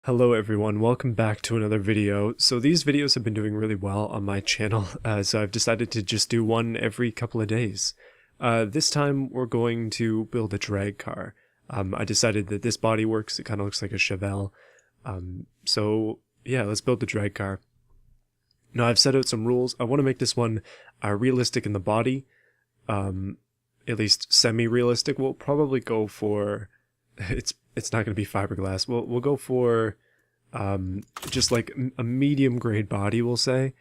Hello everyone, welcome back to another video. So these videos have been doing really well on my channel, so I've decided to just do one every couple of days. This time we're going to build a drag car. I decided that this body works, it kind of looks like a Chevelle. So yeah, let's build the drag car. Now I've set out some rules. I want to make this one realistic in the body, at least semi-realistic. We'll probably go for... It's not going to be fiberglass. We'll go for just like a medium grade body, we'll say,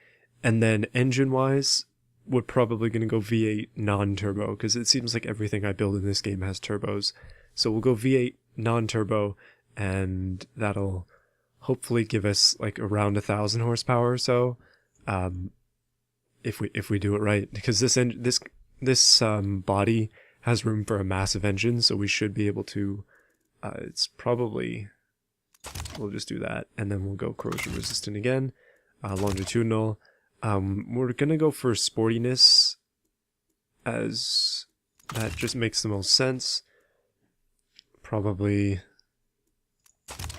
and then engine wise, we're probably going to go V8 non-turbo because it seems like everything I build in this game has turbos. So we'll go V8 non-turbo, and that'll hopefully give us like around 1,000 horsepower or so, if we do it right. Because this body has room for a massive engine, so we should be able to. It's probably, we'll just do that, and then we'll go corrosion resistant again, longitudinal. We're gonna go for sportiness, as that just makes the most sense. Probably,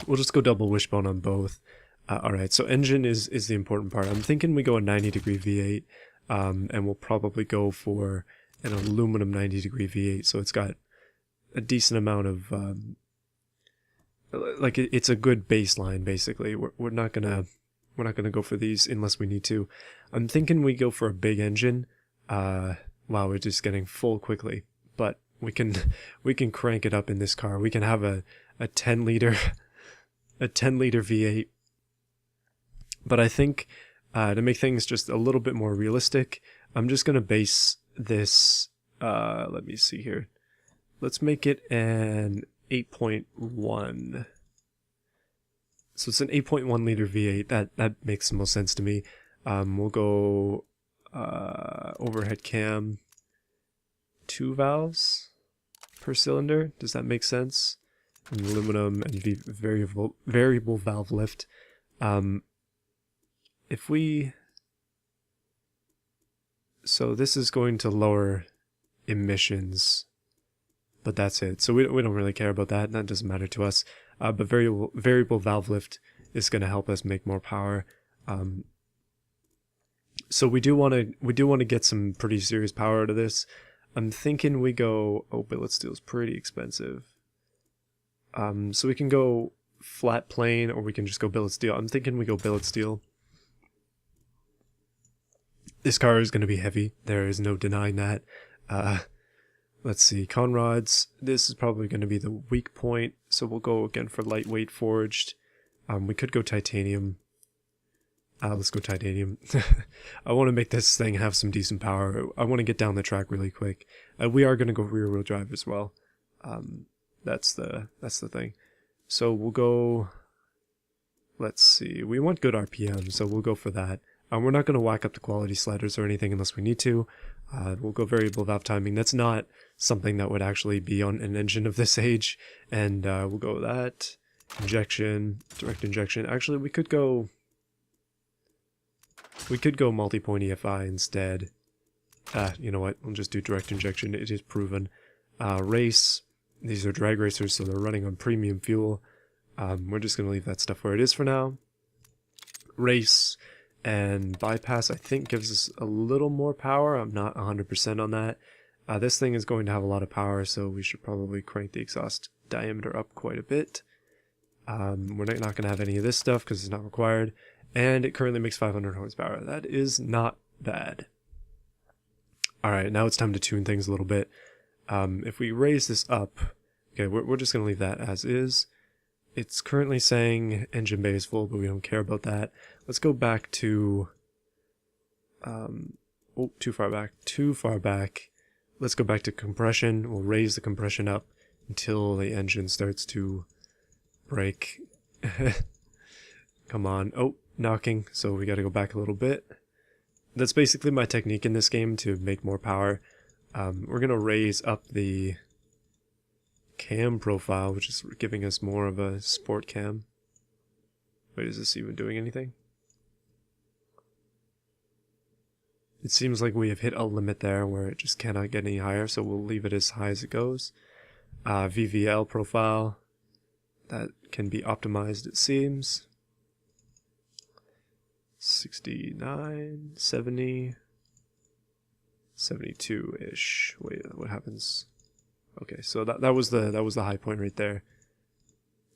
we'll just go double wishbone on both. Alright, so engine is the important part. I'm thinking we go a 90-degree V8, and we'll probably go for an aluminum 90-degree V8, so it's got a decent amount of... like it's a good baseline basically. We're not gonna go for these unless we need to. I'm thinking we go for a big engine. Wow, we're just getting full quickly, but we can crank it up in this car. We can have a 10 liter a 10 liter V8. But I think to make things just a little bit more realistic, I'm just gonna base this. Let me see here. Let's make it an 8.1. So it's an 8.1 liter V8. That makes the most sense to me. We'll go overhead cam, 2 valves per cylinder. Does that make sense? And aluminum and variable valve lift. So this is going to lower emissions, but that's it. So we don't really care about that. That doesn't matter to us. But variable valve lift is going to help us make more power. So we do want to get some pretty serious power out of this. I'm thinking we go. Oh, billet steel is pretty expensive. So we can go flat plane, or we can just go billet steel. I'm thinking we go billet steel. This car is going to be heavy. There is no denying that. Let's see, conrods, this is probably going to be the weak point, so we'll go again for lightweight forged. We could go titanium. Let's go titanium. I want to make this thing have some decent power. I want to get down the track really quick. We are going to go rear wheel drive as well. That's the thing. So we'll go, let's see, we want good RPM, so we'll go for that. We're not going to whack up the quality sliders or anything unless we need to. We'll go variable valve timing. That's not something that would actually be on an engine of this age. And we'll go with that. Injection, direct injection. Actually, we could go multi-point EFI instead. You know what? We'll just do direct injection. It is proven. Race. These are drag racers, so they're running on premium fuel. We're just going to leave that stuff where it is for now. Race. And bypass, I think, gives us a little more power. I'm not 100% on that. This thing is going to have a lot of power, so we should probably crank the exhaust diameter up quite a bit. We're not going to have any of this stuff because it's not required. And it currently makes 500 horsepower. That is not bad. Alright, now it's time to tune things a little bit. If we raise this up... Okay, we're just going to leave that as is. It's currently saying engine bay is full, but we don't care about that. Let's go back to... oh, too far back. Let's go back to compression. We'll raise the compression up until the engine starts to break. Come on. Oh, knocking. So we gotta go back a little bit. That's basically my technique in this game to make more power. We're gonna raise up the cam profile, which is giving us more of a sport cam. Wait, is this even doing anything? It seems like we have hit a limit there where it just cannot get any higher, so we'll leave it as high as it goes. VVL profile. that can be optimized, it seems. 69, 70, 72-ish. Wait, what happens? Okay, so that was the high point right there.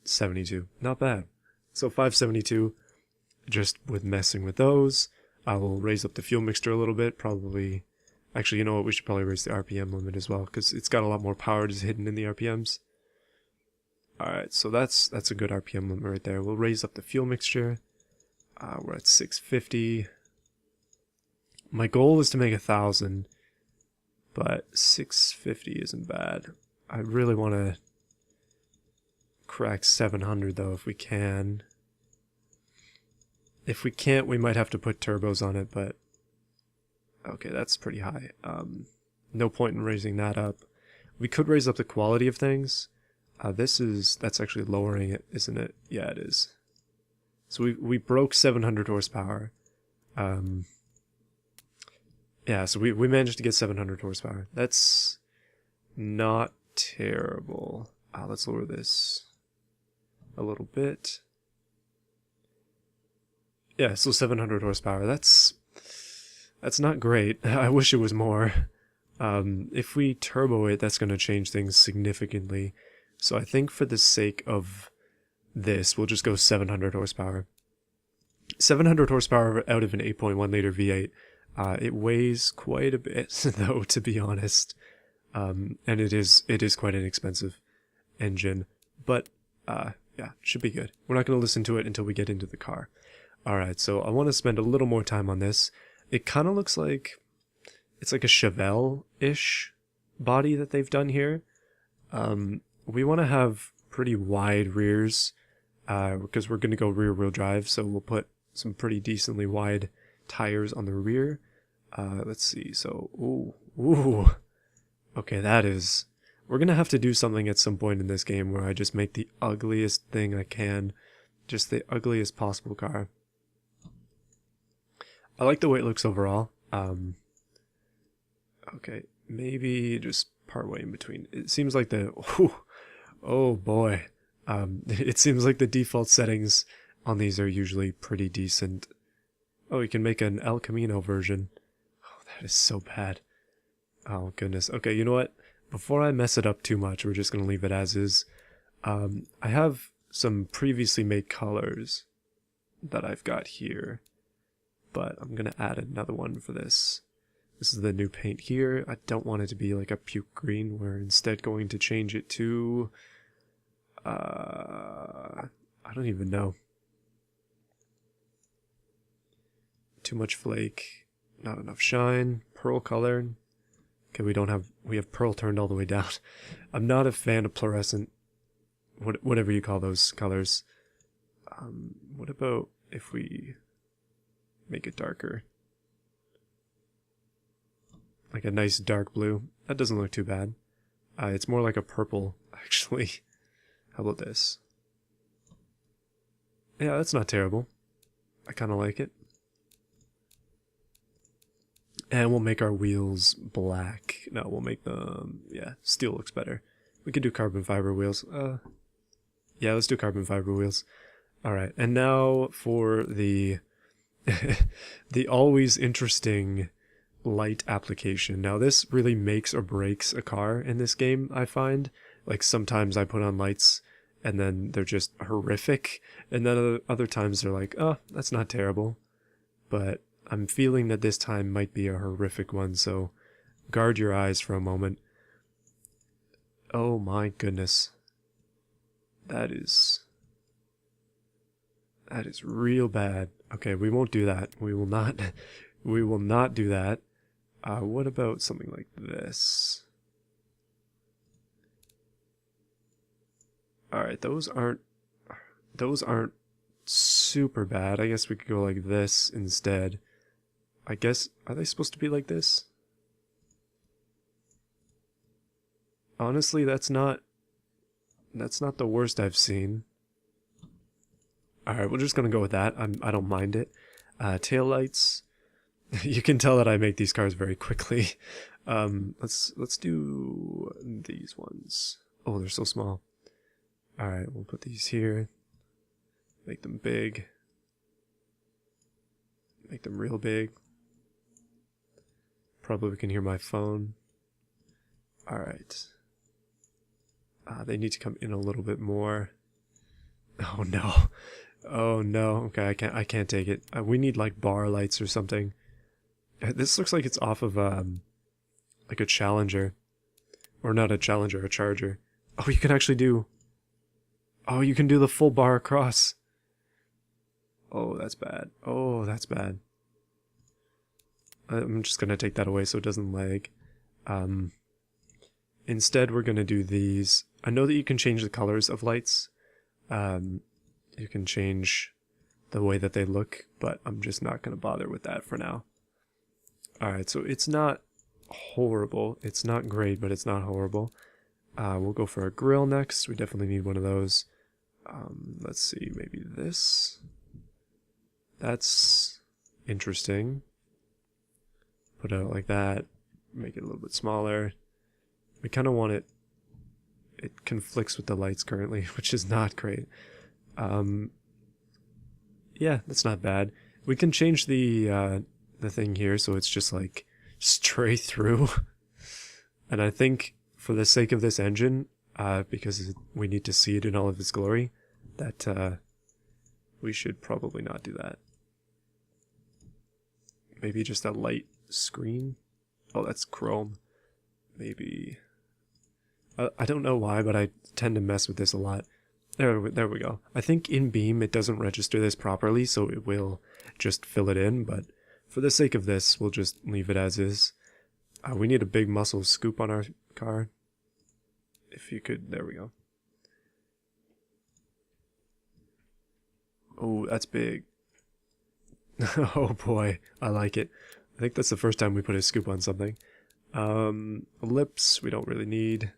72, not bad. So 572, just with messing with those, I will raise up the fuel mixture a little bit, probably. Actually, you know what, we should probably raise the RPM limit as well, because it's got a lot more power just hidden in the RPMs. Alright, so that's a good RPM limit right there. We'll raise up the fuel mixture. We're at 650. My goal is to make 1,000, but 650 isn't bad. I really want to crack 700 though, if we can. If we can't, we might have to put turbos on it, but okay, that's pretty high. No point in raising that up. We could raise up the quality of things. That's actually lowering it, isn't it? Yeah, it is. So we broke 700 horsepower. Yeah, so we managed to get 700 horsepower. That's not terrible. Let's lower this a little bit. Yeah, so 700 horsepower. That's not great. I wish it was more. If we turbo it, that's going to change things significantly. So I think for the sake of this, we'll just go 700 horsepower. 700 horsepower out of an 8.1 liter V8. It weighs quite a bit, though, to be honest. And it is quite an expensive engine. But yeah, should be good. We're not going to listen to it until we get into the car. Alright, so I want to spend a little more time on this. It kind of looks like it's like a Chevelle-ish body that they've done here. We want to have pretty wide rears because we're going to go rear-wheel drive, so we'll put some pretty decently wide tires on the rear. Let's see, so, ooh. Okay, we're going to have to do something at some point in this game where I just make the ugliest thing I can. Just the ugliest possible car. I like the way it looks overall. Okay, maybe just partway in between. It seems like oh boy. It seems like the default settings on these are usually pretty decent. Oh, you can make an El Camino version. Oh, that is so bad. Oh, goodness. Okay, you know what? Before I mess it up too much, we're just going to leave it as is. I have some previously made colors that I've got here, but I'm going to add another one for this. This is the new paint here. I don't want it to be like a puke green. We're instead going to change it to... I don't even know. Too much flake. Not enough shine. Pearl color. Okay, we have pearl turned all the way down. I'm not a fan of fluorescent, whatever you call those colors. What about if we make it darker? Like a nice dark blue. That doesn't look too bad. It's more like a purple, actually. How about this? Yeah, that's not terrible. I kind of like it. And we'll make our wheels black. No, we'll make them... yeah, steel looks better. We could do carbon fiber wheels. Yeah, let's do carbon fiber wheels. Alright, and now for the... the always interesting light application. Now this really makes or breaks a car in this game, I find. Like sometimes I put on lights and then they're just horrific. And then other times they're like, oh, that's not terrible. But I'm feeling that this time might be a horrific one, so guard your eyes for a moment. Oh my goodness. That is real bad. Okay, we won't do that. We will not do that. What about something like this? Alright, those aren't super bad. I guess we could go like this instead. I guess, are they supposed to be like this? Honestly, that's not the worst I've seen. Alright, we're just gonna go with that. I don't mind it. Tail lights. You can tell that I make these cars very quickly. Let's do these ones. Oh, they're so small. Alright, we'll put these here. Make them big. Make them real big. Probably can hear my phone. Alright. They need to come in a little bit more. Oh no. Oh no. Okay, I can't take it. We need like bar lights or something. This looks like it's off of like a Challenger. Or not a Challenger, a Charger. Oh, you can actually do... Oh, you can do the full bar across. Oh, that's bad. Oh, that's bad. I'm just gonna take that away so it doesn't lag. Instead, we're gonna do these. I know that you can change the colors of lights. You can change the way that they look, but I'm just not gonna bother with that for now. Alright, so it's not horrible. It's not great, but it's not horrible. We'll go for a grill next. We definitely need one of those. Let's see, maybe this. That's interesting. Put it out like that. Make it a little bit smaller. We kind of want it... It conflicts with the lights currently, which is not great. Yeah, that's not bad. We can change the thing here so it's just like straight through. And I think for the sake of this engine, because we need to see it in all of its glory, that we should probably not do that. Maybe just a light screen? Oh, that's chrome. Maybe... I don't know why, but I tend to mess with this a lot. There we go. I think in Beam it doesn't register this properly, so it will just fill it in, but for the sake of this, we'll just leave it as is. We need a big muscle scoop on our car. If you could, there we go. Oh, that's big. Oh boy, I like it. I think that's the first time we put a scoop on something. Lips, we don't really need.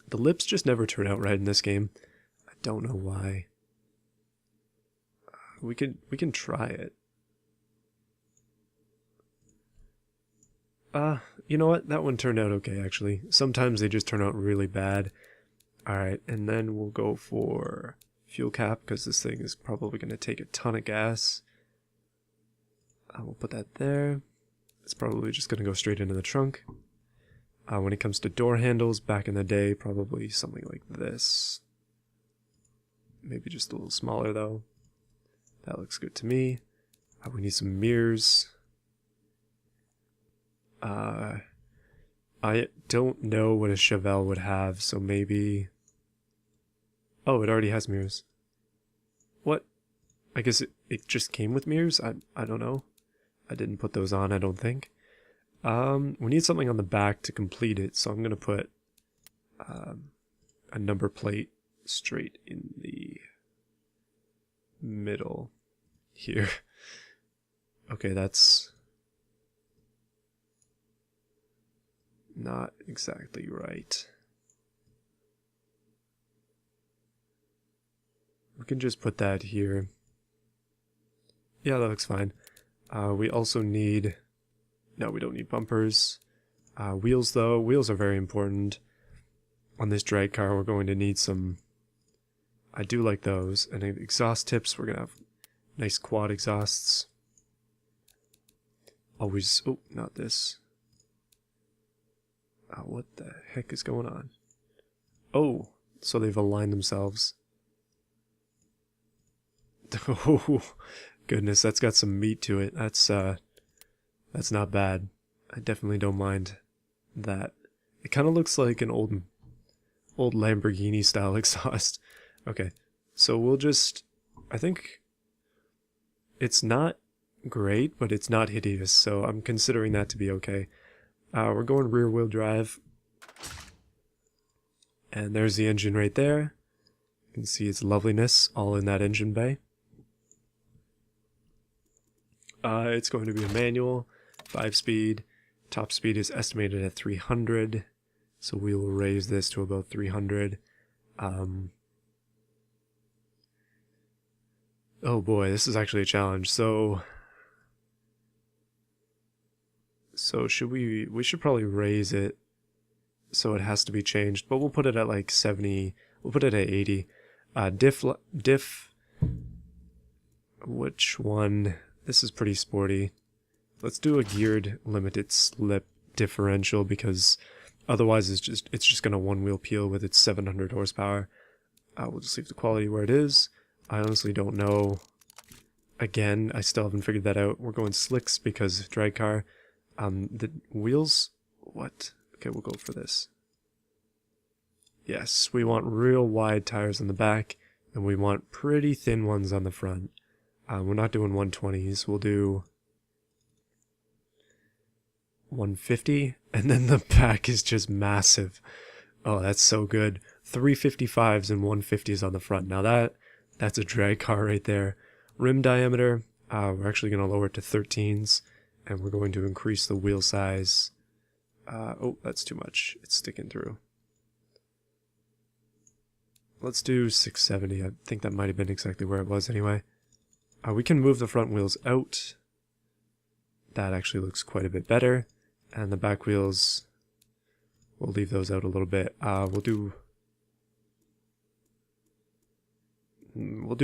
The lips just never turn out right in this game. I don't know why. We can try it. You know what? That one turned out okay, actually. Sometimes they just turn out really bad. Alright, and then we'll go for fuel cap, because this thing is probably going to take a ton of gas. We'll put that there. It's probably just going to go straight into the trunk. When it comes to door handles, back in the day, probably something like this. Maybe just a little smaller, though. That looks good to me. We need some mirrors. I don't know what a Chevelle would have, so maybe... Oh, it already has mirrors. What? I guess it just came with mirrors? I don't know. I didn't put those on, I don't think. We need something on the back to complete it, so I'm going to put a number plate straight in the middle here. Okay, that's not exactly right. We can just put that here. Yeah, that looks fine. We also need... No, we don't need bumpers. Wheels, though. Wheels are very important. On this drag car, we're going to need some... I do like those. And exhaust tips, we're going to have nice quad exhausts. Always... Oh, not this. What the heck is going on? Oh, so they've aligned themselves. Oh, goodness, that's got some meat to it. That's not bad. I definitely don't mind that. It kind of looks like an old Lamborghini style exhaust. Okay, so we'll just... I think it's not great, but it's not hideous, so I'm considering that to be okay. We're going rear wheel drive. And there's the engine right there. You can see its loveliness all in that engine bay. It's going to be a manual, 5-speed. Top speed is estimated at 300, so we will raise this to about 300. Oh boy, this is actually a challenge. So should we should probably raise it so it has to be changed, but we'll put it at like 70. We'll put it at 80. Diff, which one? This is pretty sporty. Let's do a geared limited slip differential, because otherwise it's just gonna one wheel peel with its 700 horsepower. We'll just leave the quality where it is. I honestly don't know. Again, I still haven't figured that out. We're going slicks because drag car. The wheels, what? Okay, we'll go for this. Yes, we want real wide tires on the back, and we want pretty thin ones on the front. We're not doing 120s, we'll do 150, and then the back is just massive. Oh, that's so good. 355s and 150s on the front. Now that's a drag car right there. Rim diameter, we're actually going to lower it to 13s, and we're going to increase the wheel size. Oh, that's too much. It's sticking through. Let's do 670. I think that might have been exactly where it was anyway. We can move the front wheels out. That actually looks quite a bit better. And the back wheels, we'll leave those out a little bit. We'll do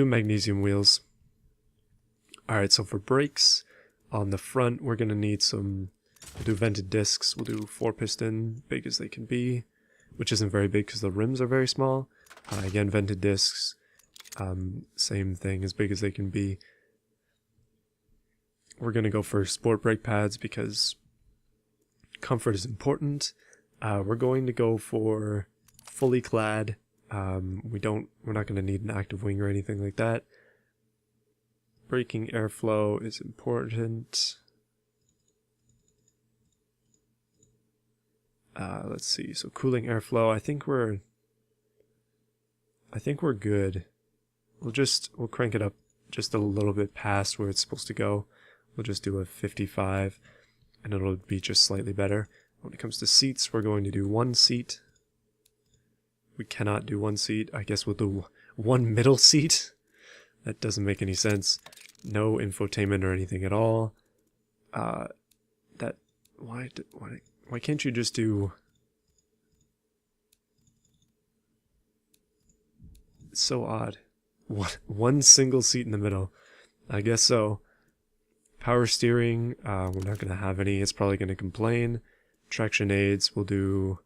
magnesium wheels. Alright, so for brakes, on the front we're going to need some, we'll do vented discs. We'll do 4-piston, big as they can be, which isn't very big because the rims are very small. Again, vented discs, same thing, as big as they can be. We're going to go for sport brake pads because comfort is important. We're going to go for fully clad. We're not going to need an active wing or anything like that. Braking airflow is important. Let's see. So cooling airflow, I think we're good. We'll crank it up just a little bit past where it's supposed to go. We'll just do a 55 and it'll be just slightly better. When it comes to seats, we're going to do 1 seat. We cannot do 1 seat. I guess we'll do 1 middle seat. That doesn't make any sense. No infotainment or anything at all. Why can't you just do... It's so odd. One single seat in the middle. I guess so. Power steering, we're not going to have any. It's probably going to complain. Traction aids, we'll do...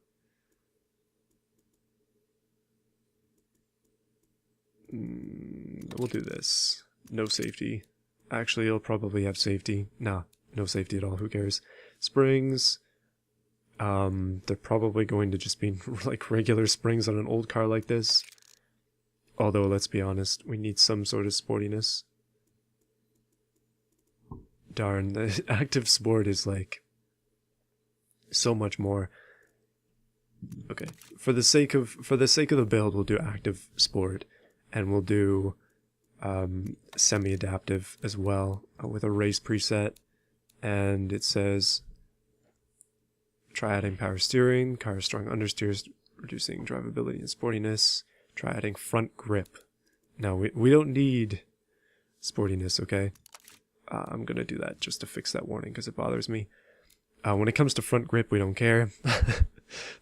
We'll do this. No safety. Actually, it'll probably have safety. Nah, no safety at all. Who cares? Springs. They're probably going to just be like regular springs on an old car like this. Although, let's be honest, we need some sort of sportiness. Darn, the active sport is like so much more. Okay, for the sake of the build, we'll do active sport, and we'll do semi-adaptive as well with a race preset. And it says try adding power steering, car strong understeers, reducing drivability and sportiness. Try adding front grip. Now we don't need sportiness, okay? I'm gonna do that just to fix that warning because it bothers me. When it comes to front grip, we don't care.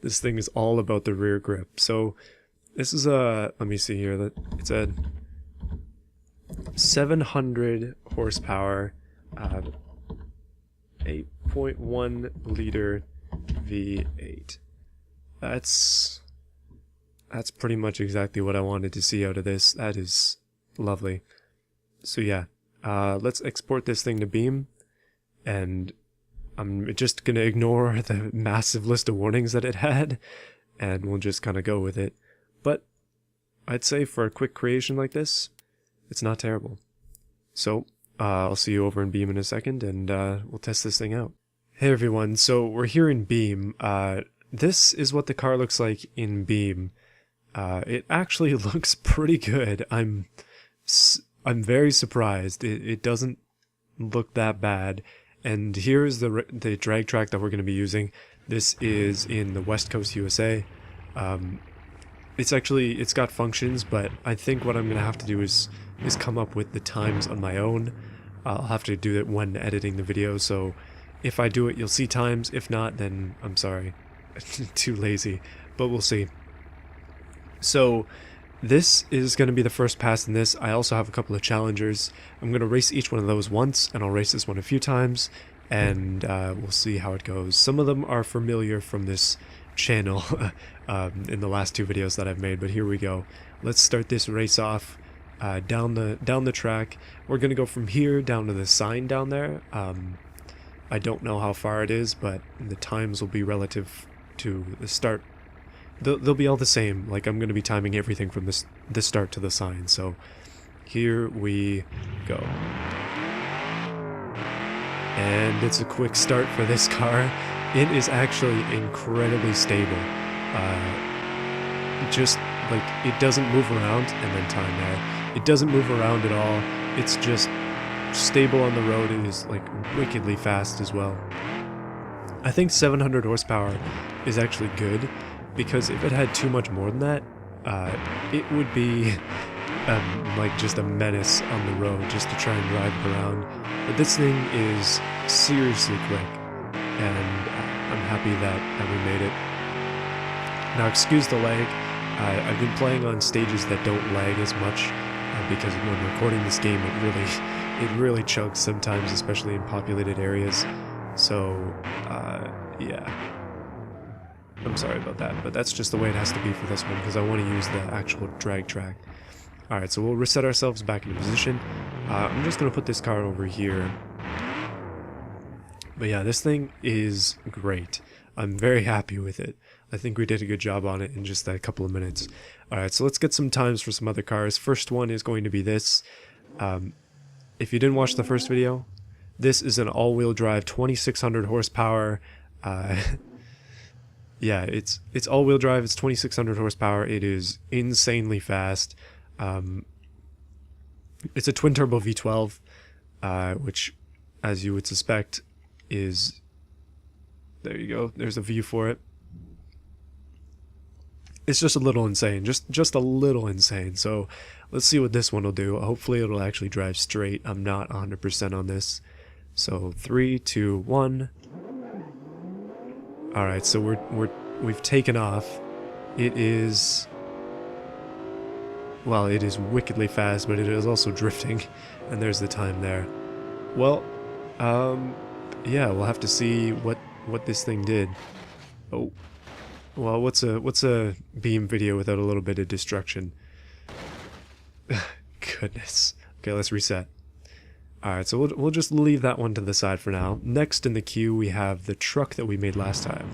This thing is all about the rear grip. So this is a, let me see here, it's a 700 horsepower 8.1 liter V8. That's pretty much exactly what I wanted to see out of this. That is lovely. So yeah, let's export this thing to Beam, and I'm just gonna ignore the massive list of warnings that it had, and we'll just kind of go with it. But I'd say for a quick creation like this, it's not terrible. So I'll see you over in Beam in a second, and we'll test this thing out. Hey everyone, so we're here in Beam. This is what the car looks like in Beam. It actually looks pretty good. I'm very surprised. It doesn't look that bad. And here's the drag track that we're going to be using. This is in the West Coast, USA. It's got functions, but I think what I'm going to have to do is come up with the times on my own. I'll have to do it when editing the video, so if I do it, you'll see times. If not, then I'm sorry. Too lazy, but we'll see. So this is going to be the first pass in this. I also have a couple of challengers. I'm going to race each one of those once, and I'll race this one a few times, and we'll see how it goes. Some of them are familiar from this channel in the last 2 videos that I've made, but here we go. Let's start this race off down the track. We're going to go from here down to the sign down there. I don't know how far it is, but the times will be relative to the start. They'll be all the same. Like, I'm going to be timing everything from the start to the sign. So here we go. And it's a quick start for this car. It is actually incredibly stable. Just like, it doesn't move around, and then time there. It doesn't move around at all. It's just stable on the road. It is like wickedly fast as well. I think 700 horsepower is actually good, because if it had too much more than that, it would be like just a menace on the road just to try and drive it around. But this thing is seriously quick, and I'm happy that we made it. Now, excuse the lag. I've been playing on stages that don't lag as much, because when recording this game, it really chugs sometimes, especially in populated areas. So yeah. I'm sorry about that, but that's just the way it has to be for this one, because I want to use the actual drag track. Alright, so we'll reset ourselves back into position. I'm just going to put this car over here. But yeah, this thing is great. I'm very happy with it. I think we did a good job on it in just a couple of minutes. Alright, so let's get some times for some other cars. First one is going to be this. If you didn't watch the first video, this is an all-wheel drive 2600 horsepower. Yeah, it's all-wheel drive, it's 2600 horsepower, it is insanely fast. It's a twin-turbo V12, which, as you would suspect, is... There you go, there's a view for it. It's just a little insane, just a little insane, so let's see what this one will do. Hopefully it'll actually drive straight. I'm not 100% on this. So 3, 2, 1... Alright, so we've taken off. It is... Well, it is wickedly fast, but it is also drifting. And there's the time there. Well, yeah, we'll have to see what this thing did. Oh. Well, what's a Beam video without a little bit of destruction? Goodness. Okay, let's reset. Alright, so we'll just leave that one to the side for now. Next in the queue, we have the truck that we made last time.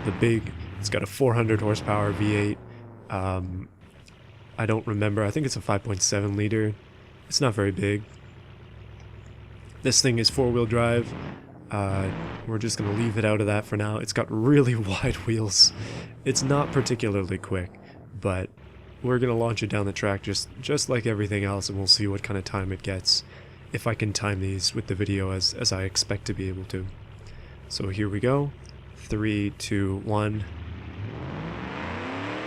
The big, it's got a 400 horsepower V8. I don't remember, I think it's a 5.7 liter. It's not very big. This thing is 4-wheel drive. We're just going to leave it out of that for now. It's got really wide wheels. It's not particularly quick, but we're going to launch it down the track just like everything else, and we'll see what kind of time it gets. If I can time these with the video as I expect to be able to. So here we go. 3, 2, 1.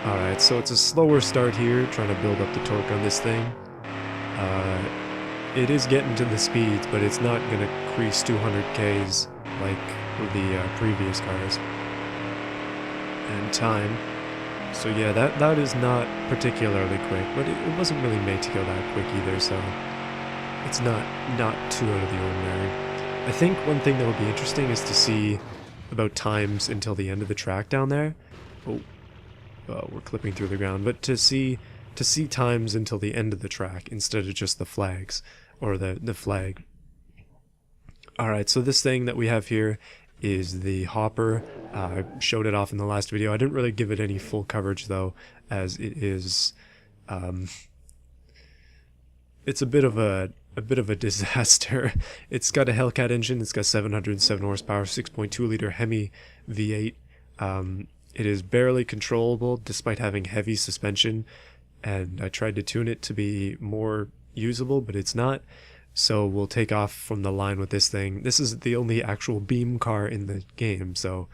Alright, so it's a slower start here, trying to build up the torque on this thing. It is getting to the speeds, but it's not going to crease 200 Ks like the previous cars. And time. So yeah, that is not particularly quick, but it wasn't really made to go that quick either, so... It's not too out of the ordinary. I think one thing that would be interesting is to see about times until the end of the track down there. Oh, we're clipping through the ground. But to see times until the end of the track instead of just the flags or the flag. All right, so this thing that we have here is the hopper. I showed it off in the last video. I didn't really give it any full coverage though, as it is. It's a bit of a disaster. It's got a Hellcat engine. It's got 707 horsepower, 6.2 liter Hemi V8. It is barely controllable despite having heavy suspension, and I tried to tune it to be more usable, but it's not. So we'll take off from the line with this thing. This is the only actual Beam car in the game, so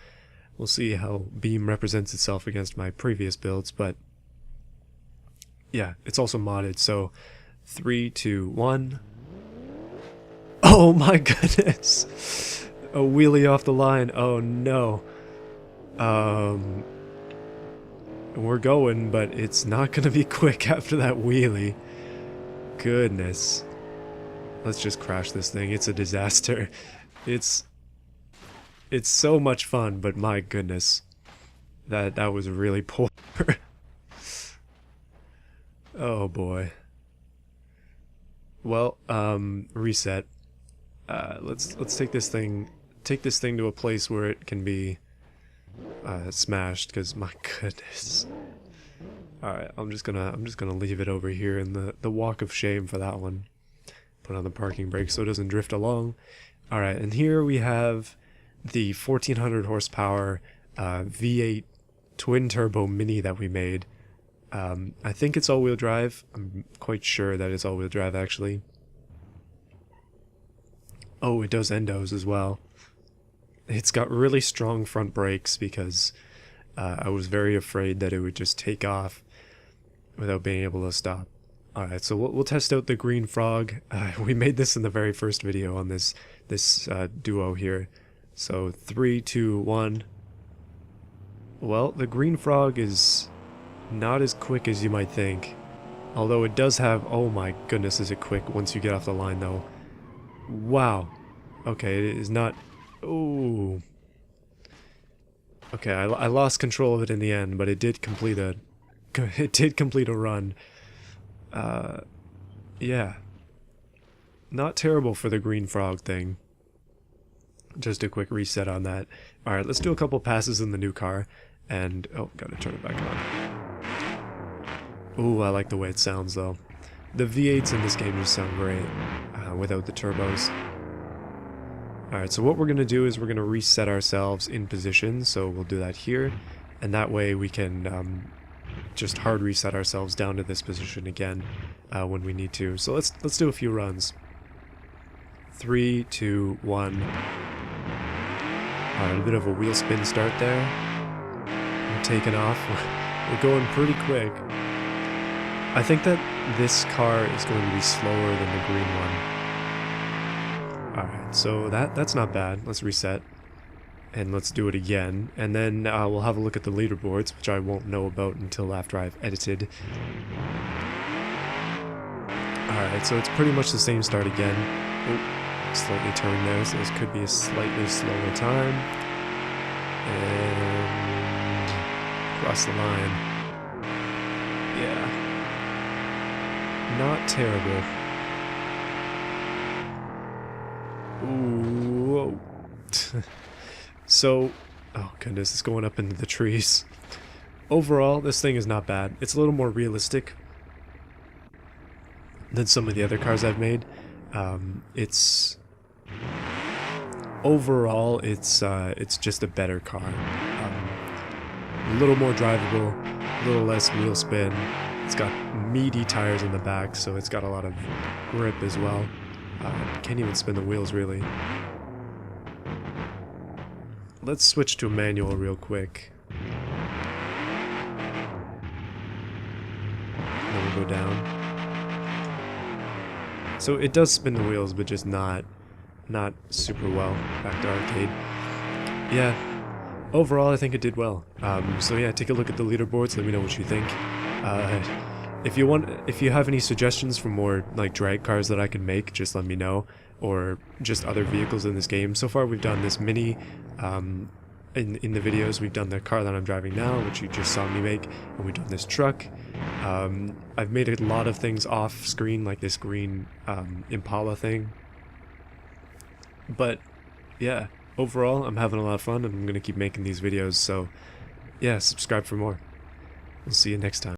we'll see how Beam represents itself against my previous builds, but yeah, it's also modded, so 3, 2, 1. Oh my goodness! A wheelie off the line. Oh no. We're going, but it's not gonna be quick after that wheelie. Goodness. Let's just crash this thing. It's a disaster. It's so much fun, but my goodness. That was really poor. Oh boy. Well, reset. Let's take this thing to a place where it can be smashed, because my goodness. Alright, I'm just gonna leave it over here in the walk of shame for that one. Put on the parking brake so it doesn't drift along. Alright, and here we have the 1400 horsepower V8 twin turbo mini that we made. I think it's all-wheel drive. I'm quite sure that it's all-wheel drive, actually. Oh, it does endos as well. It's got really strong front brakes because I was very afraid that it would just take off without being able to stop. Alright, so we'll test out the Green Frog. We made this in the very first video on this duo here. So 3, 2, 1. Well, the Green Frog is not as quick as you might think. Although it does have... Oh my goodness, is it quick once you get off the line though. Wow. Okay, it is not... Ooh. Okay, I lost control of it in the end, but it did complete a... It did complete a run. Yeah. Not terrible for the Green Frog thing. Just a quick reset on that. Alright, let's do a couple passes in the new car. And... Oh, gotta turn it back on. Ooh, I like the way it sounds though. The V8s in this game just sound great. Without the turbos. Alright, so what we're gonna do is we're gonna reset ourselves in position. So we'll do that here. And that way we can... just hard reset ourselves down to this position again when we need to. So let's do a few runs. 3, 2, 1. Alright, a bit of a wheel spin start there. We're taking off. We're going pretty quick. I think that this car is going to be slower than the green one. Alright, so that's not bad. Let's reset. And let's do it again, and then we'll have a look at the leaderboards, which I won't know about until after I've edited. Alright, so it's pretty much the same start again. Oh, slightly turned there, so this could be a slightly slower time. And... cross the line. Yeah. Not terrible. Ooh, whoa. So, oh goodness, it's going up into the trees. Overall, this thing is not bad. It's a little more realistic than some of the other cars I've made. Overall, it's just a better car. A little more drivable, a little less wheel spin. It's got meaty tires in the back, so it's got a lot of grip as well. Can't even spin the wheels really. Let's switch to a manual real quick. Then we'll go down. So it does spin the wheels, but just not super well. Back to arcade. Yeah. Overall, I think it did well. So yeah, take a look at the leaderboards. Let me know what you think. If you have any suggestions for more like drag cars that I can make, just let me know. Or just other vehicles in this game. So far we've done this Mini, in the videos we've done the car that I'm driving now, which you just saw me make, and we've done this truck. I've made a lot of things off screen, like this green Impala thing. But yeah, overall I'm having a lot of fun and I'm going to keep making these videos, so yeah, subscribe for more. We'll see you next time.